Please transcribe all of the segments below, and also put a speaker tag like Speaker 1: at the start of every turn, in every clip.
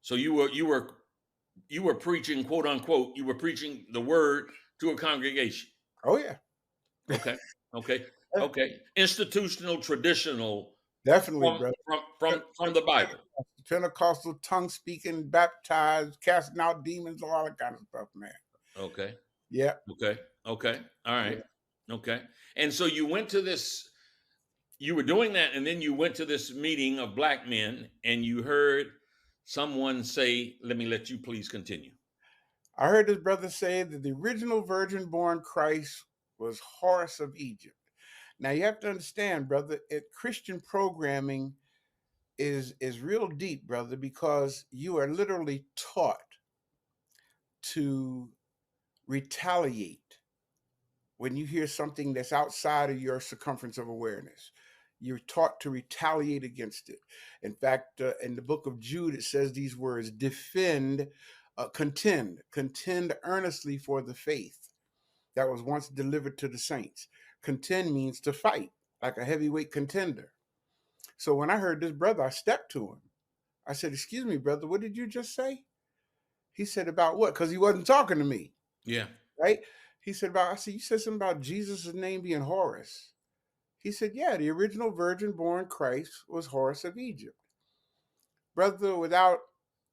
Speaker 1: So you were preaching, quote unquote, you were preaching the word to a congregation.
Speaker 2: Oh yeah.
Speaker 1: Okay. Okay. Okay. Institutional, traditional
Speaker 2: Definitely,
Speaker 1: from
Speaker 2: brother.
Speaker 1: from
Speaker 2: Pen-
Speaker 1: from from the Bible.
Speaker 2: Pentecostal, tongue speaking, baptized, casting out demons, all that kind of stuff, man.
Speaker 1: Okay.
Speaker 2: Yeah.
Speaker 1: Okay. Okay. All
Speaker 2: Yeah.
Speaker 1: right. Okay. And so you were doing that, and then you went to this meeting of black men, and you heard someone say, "Let me let you please continue."
Speaker 2: I heard this brother say that the original virgin born Christ was Horus of Egypt. Now you have to understand, brother, Christian programming is real deep, brother, because you are literally taught to retaliate when you hear something that's outside of your circumference of awareness. You're taught to retaliate against it. In fact, in the book of Jude, it says these words: defend, contend earnestly for the faith that was once delivered to the saints. Contend means to fight, like a heavyweight contender. So when I heard this brother, I stepped to him. I said, "Excuse me, brother, what did you just say?" He said, "About what?" Because he wasn't talking to me,
Speaker 1: Yeah.
Speaker 2: right? He said, "About," I said, "You said something about Jesus' name being Horus." He said, "Yeah, the original virgin born Christ was Horus of Egypt." Brother, without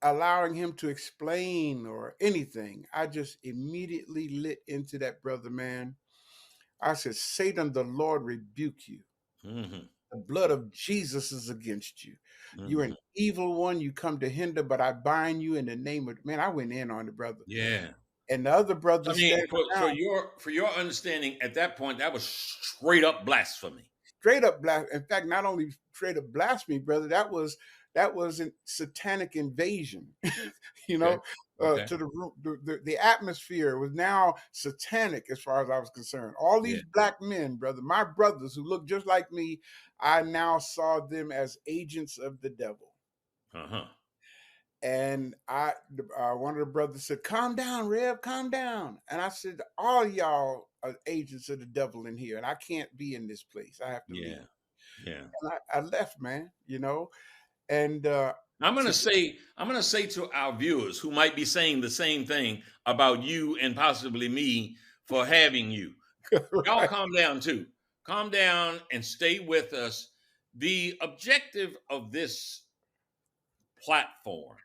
Speaker 2: allowing him to explain or anything, I just immediately lit into that brother, man. I said, "Satan, the Lord rebuke you.
Speaker 1: Hmm.
Speaker 2: The blood of Jesus is against you. You're an
Speaker 1: Hmm.
Speaker 2: evil one. You come to hinder, but I bind you in the name of," man. I went in on the brother.
Speaker 1: Yeah.
Speaker 2: And the other
Speaker 1: I
Speaker 2: brother
Speaker 1: mean,
Speaker 2: standing
Speaker 1: for
Speaker 2: around,
Speaker 1: your understanding, at that point, that was straight up blasphemy.
Speaker 2: straight up in fact, not only straight up blasphemy, brother, that was a satanic invasion. you
Speaker 1: Okay.
Speaker 2: know,
Speaker 1: Okay.
Speaker 2: to the room. The atmosphere was now satanic as far as I was concerned. All
Speaker 1: Yeah.
Speaker 2: these black men, brother, my brothers who look just like me, I now saw them as agents of the devil.
Speaker 1: Uh huh.
Speaker 2: And one of the brothers said, "Calm down, Rev, calm down." And I said, "All y'all are agents of the devil in here, and I can't be in this place. I have to leave."
Speaker 1: Yeah. Yeah.
Speaker 2: And I left, man. And to
Speaker 1: I'm gonna say to our viewers who might be saying the same thing about you and possibly me for having you. Y'all
Speaker 2: right,
Speaker 1: calm down too. Calm down and stay with us. The objective of this platform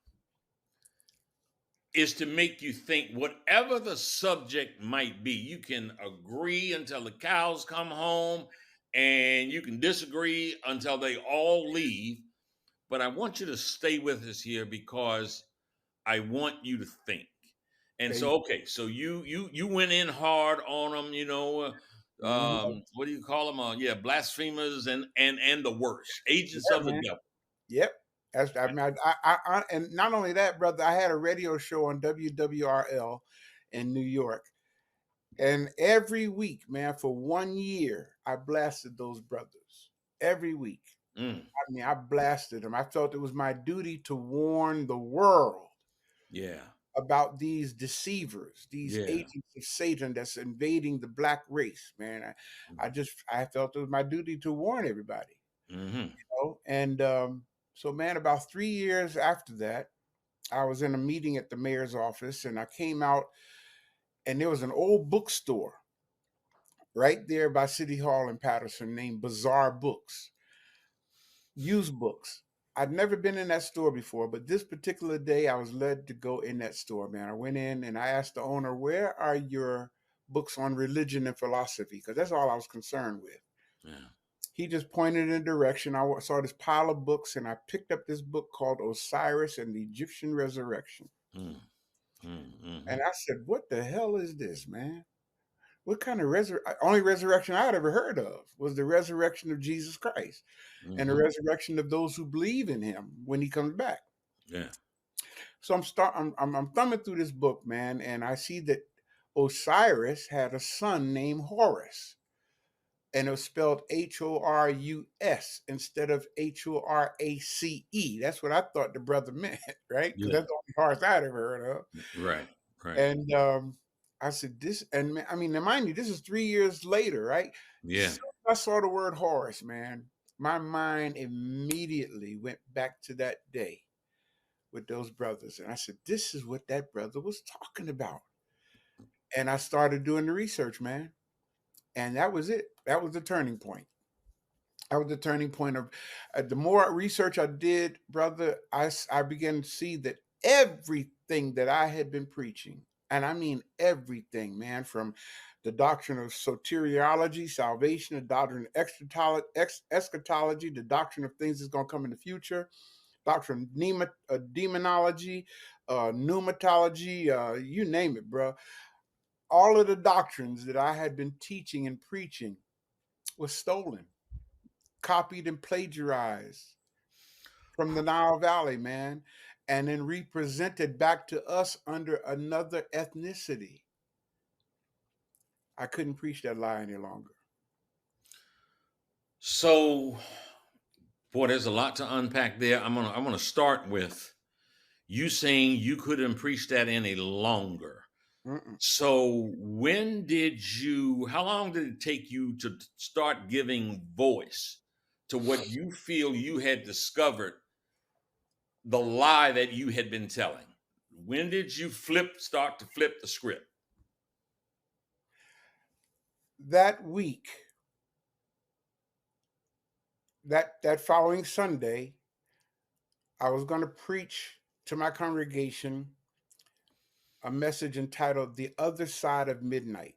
Speaker 1: is to make you think, whatever the subject might be. You can agree until the cows come home, and you can disagree until they all leave. But I want you to stay with us here because I want you to think. And
Speaker 2: they,
Speaker 1: so, okay, so you went in hard on them,
Speaker 2: mhm,
Speaker 1: what do you call them? Yeah, blasphemers and the worst agents
Speaker 2: yeah,
Speaker 1: of the
Speaker 2: man.
Speaker 1: devil.
Speaker 2: Yep. That's, I mean, and not only that, brother, I had a radio show on WWRL in New York. And every week, man, for 1 year, I blasted those brothers. Every week.
Speaker 1: Mm,
Speaker 2: I mean, I blasted them. I felt it was my duty to warn the world
Speaker 1: yeah,
Speaker 2: about these deceivers, these
Speaker 1: yeah.
Speaker 2: agents of Satan that's invading the black race, man. I felt it was my duty to warn everybody,
Speaker 1: Hmm.
Speaker 2: And so, man, about 3 years after that, I was in a meeting at the mayor's office, and I came out, and there was an old bookstore right there by City Hall in Patterson named Bazaar Books, used books. I'd never been in that store before, but this particular day I was led to go in that store, man. I went in and I asked the owner, "Where are your books on religion and philosophy?" Because that's all I was concerned with.
Speaker 1: Yeah.
Speaker 2: He just pointed in a direction. I saw this pile of books and I picked up this book called Osiris and the Egyptian Resurrection.
Speaker 1: Mm, mm,
Speaker 2: And
Speaker 1: hmm.
Speaker 2: I said, "What the hell is this, man? What kind of only resurrection I had ever heard of was the resurrection of Jesus Christ and the
Speaker 1: Hmm.
Speaker 2: resurrection of those who believe in him when he comes back."
Speaker 1: Yeah.
Speaker 2: So I'm thumbing through this book, man, and I see that Osiris had a son named Horus, and it was spelled Horus instead of Horace. That's what I thought the brother meant, right? Because
Speaker 1: Yeah.
Speaker 2: that's the only Horus I'd ever heard of.
Speaker 1: Right. Right.
Speaker 2: And I said, "This," and I mean, now mind you, this is 3 years later, right?
Speaker 1: Yeah.
Speaker 2: So I saw the word Horus, man. My mind immediately went back to that day with those brothers. And I said, this is what that brother was talking about. And I started doing the research, man. And that was it. That was the turning point. That was the turning point of the more research I did, brother, I began to see that everything that I had been preaching, and I mean everything, man, from the doctrine of soteriology, salvation, the doctrine of eschatology, the doctrine of things that's going to come in the future, doctrine of demonology, pneumatology, you name it, bro. All of the doctrines that I had been teaching and preaching was stolen, copied and plagiarized from the Nile Valley, man, and then represented back to us under another ethnicity. I couldn't preach that lie any longer.
Speaker 1: So, boy, there's a lot to unpack there. I'm gonna start with you saying you couldn't preach that any longer.
Speaker 2: Mm-mm.
Speaker 1: So how long did it take you to start giving voice to what you feel you had discovered, the lie that you had been telling? When did you start to flip the script?
Speaker 2: That week, that following Sunday, I was going to preach to my congregation a message entitled "The Other Side of Midnight."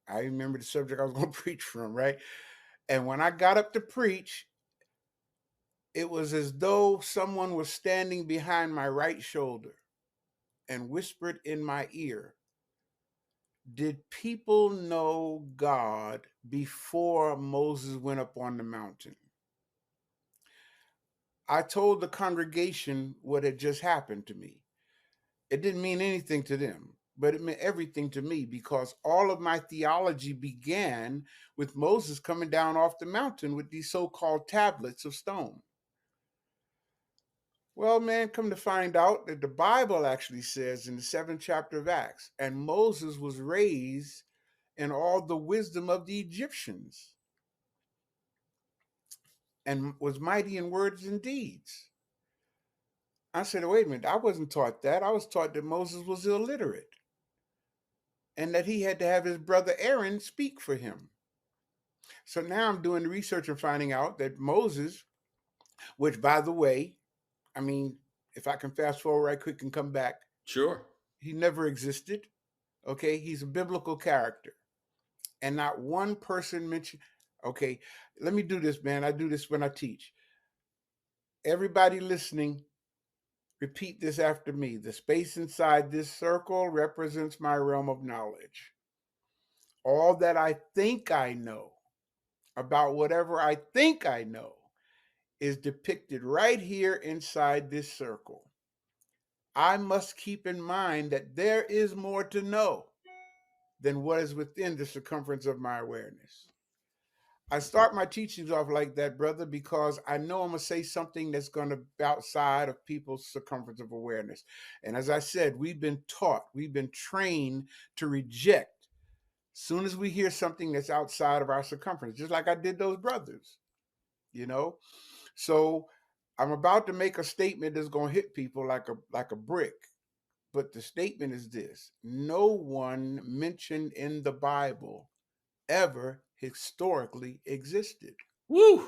Speaker 2: I remember the subject I was going to preach from, right? And when I got up to preach, it was as though someone was standing behind my right shoulder and whispered in my ear, did people know God before Moses went up on the mountain? I told the congregation what had just happened to me. It didn't mean anything to them, but it meant everything to me because all of my theology began with Moses coming down off the mountain with these so called tablets of stone. Well, man, come to find out that the Bible actually says in the 7th chapter of Acts, and Moses was raised in all the wisdom of the Egyptians and was mighty in words and deeds. I said, wait a minute, I wasn't taught that. I was taught that Moses was illiterate and that he had to have his brother Aaron speak for him. So now I'm doing the research and finding out that Moses, which by the way, I mean, if I can fast forward right quick and come back,
Speaker 1: Sure.
Speaker 2: he never existed. Okay, he's a biblical character. And not one person mentioned, okay, let me do this, man. I do this when I teach. Everybody listening, repeat this after me. The space inside this circle represents my realm of knowledge. All that I think I know about whatever I think I know is depicted right here inside this circle. I must keep in mind that there is more to know than what is within the circumference of my awareness. I start my teachings off like that, brother, because I know I'm going to say something that's going to be outside of people's circumference of awareness. And as I said, we've been taught, we've been trained to reject soon as we hear something that's outside of our circumference, just like I did those brothers, you know? So I'm about to make a statement that's going to hit people like a brick. But the statement is this: no one mentioned in the Bible ever historically existed.
Speaker 1: Woo!